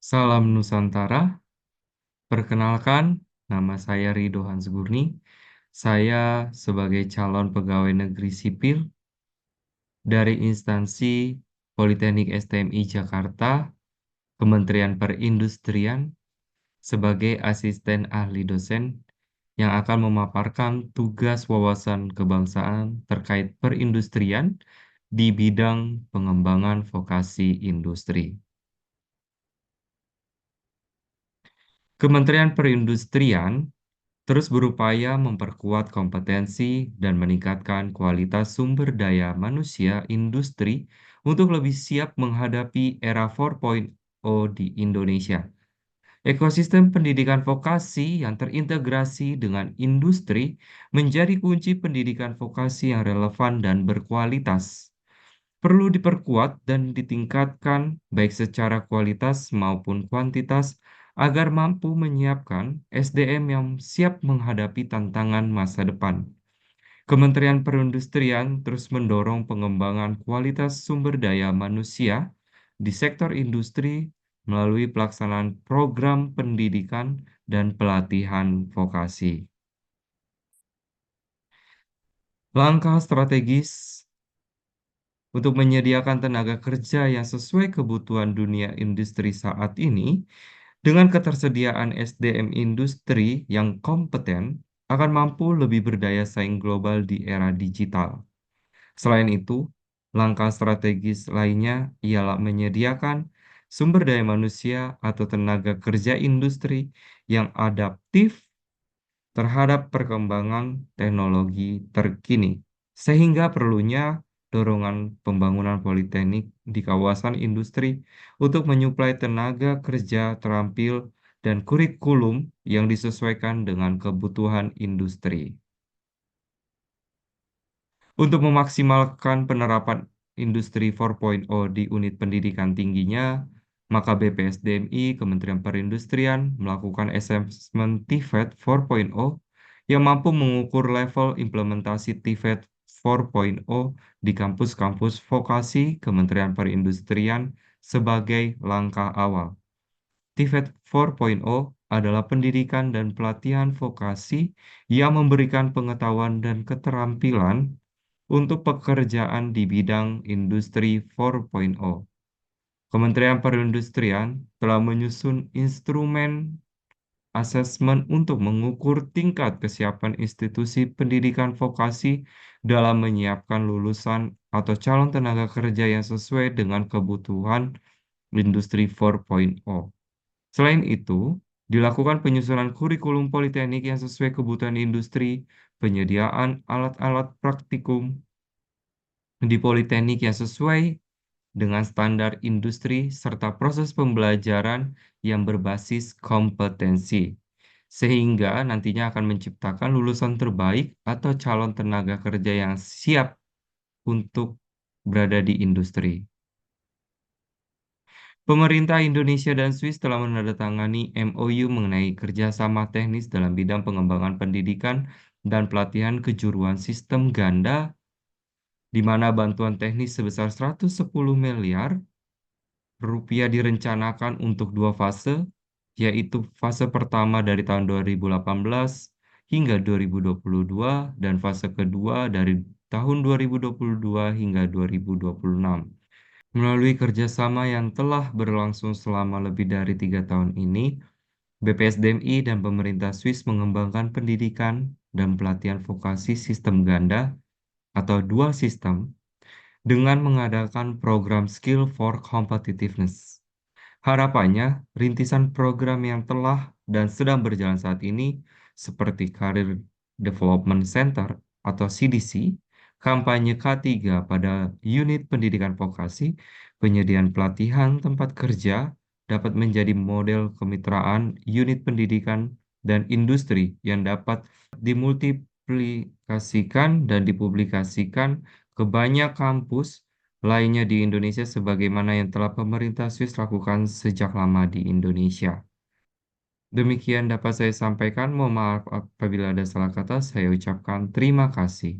Salam Nusantara, perkenalkan, nama saya Ridho Hansgurni. Saya sebagai calon pegawai negeri sipil dari instansi Politeknik STMI Jakarta, Kementerian Perindustrian, sebagai asisten ahli dosen yang akan memaparkan tugas wawasan kebangsaan terkait perindustrian di bidang pengembangan vokasi industri. Kementerian Perindustrian terus berupaya memperkuat kompetensi dan meningkatkan kualitas sumber daya manusia industri untuk lebih siap menghadapi era 4.0 di Indonesia. Ekosistem pendidikan vokasi yang terintegrasi dengan industri menjadi kunci pendidikan vokasi yang relevan dan berkualitas. Perlu diperkuat dan ditingkatkan baik secara kualitas maupun kuantitas agar mampu menyiapkan SDM yang siap menghadapi tantangan masa depan. Kementerian Perindustrian terus mendorong pengembangan kualitas sumber daya manusia di sektor industri melalui pelaksanaan program pendidikan dan pelatihan vokasi. Langkah strategis untuk menyediakan tenaga kerja yang sesuai kebutuhan dunia industri saat ini, dengan ketersediaan SDM industri yang kompeten, akan mampu lebih berdaya saing global di era digital. Selain itu, langkah strategis lainnya ialah menyediakan sumber daya manusia atau tenaga kerja industri yang adaptif terhadap perkembangan teknologi terkini, sehingga perlunya dorongan pembangunan politeknik di kawasan industri untuk menyuplai tenaga kerja terampil dan kurikulum yang disesuaikan dengan kebutuhan industri. Untuk memaksimalkan penerapan Industri 4.0 di unit pendidikan tingginya, maka BPSDMI, Kementerian Perindustrian, melakukan asesmen TVET 4.0 yang mampu mengukur level implementasi TVET 4.0 di kampus-kampus vokasi Kementerian Perindustrian sebagai langkah awal. TVET 4.0 adalah pendidikan dan pelatihan vokasi yang memberikan pengetahuan dan keterampilan untuk pekerjaan di bidang industri 4.0. Kementerian Perindustrian telah menyusun instrumen asesmen untuk mengukur tingkat kesiapan institusi pendidikan vokasi dalam menyiapkan lulusan atau calon tenaga kerja yang sesuai dengan kebutuhan industri 4.0. Selain itu, dilakukan penyusunan kurikulum politeknik yang sesuai kebutuhan industri, penyediaan alat-alat praktikum di politeknik yang sesuai dengan standar industri, serta proses pembelajaran yang berbasis kompetensi, sehingga nantinya akan menciptakan lulusan terbaik atau calon tenaga kerja yang siap untuk berada di industri. Pemerintah Indonesia dan Swiss telah menandatangani MOU mengenai kerjasama teknis dalam bidang pengembangan pendidikan dan pelatihan kejuruan sistem ganda, di mana bantuan teknis sebesar 110 miliar rupiah direncanakan untuk dua fase, yaitu fase pertama dari tahun 2018 hingga 2022 dan fase kedua dari tahun 2022 hingga 2026. Melalui kerjasama yang telah berlangsung selama lebih dari 3 tahun ini, BPSDMI dan pemerintah Swiss mengembangkan pendidikan dan pelatihan vokasi sistem ganda atau dual system dengan mengadakan program Skill for Competitiveness. Harapannya, rintisan program yang telah dan sedang berjalan saat ini, seperti Career Development Center atau CDC, kampanye K3 pada unit pendidikan vokasi, penyediaan pelatihan tempat kerja dapat menjadi model kemitraan unit pendidikan dan industri yang dapat dimultiplikasikan dan dipublikasikan ke banyak kampus lainnya di Indonesia sebagaimana yang telah pemerintah Swiss lakukan sejak lama di Indonesia. Demikian dapat saya sampaikan. Mohon maaf apabila ada salah kata. Saya ucapkan terima kasih.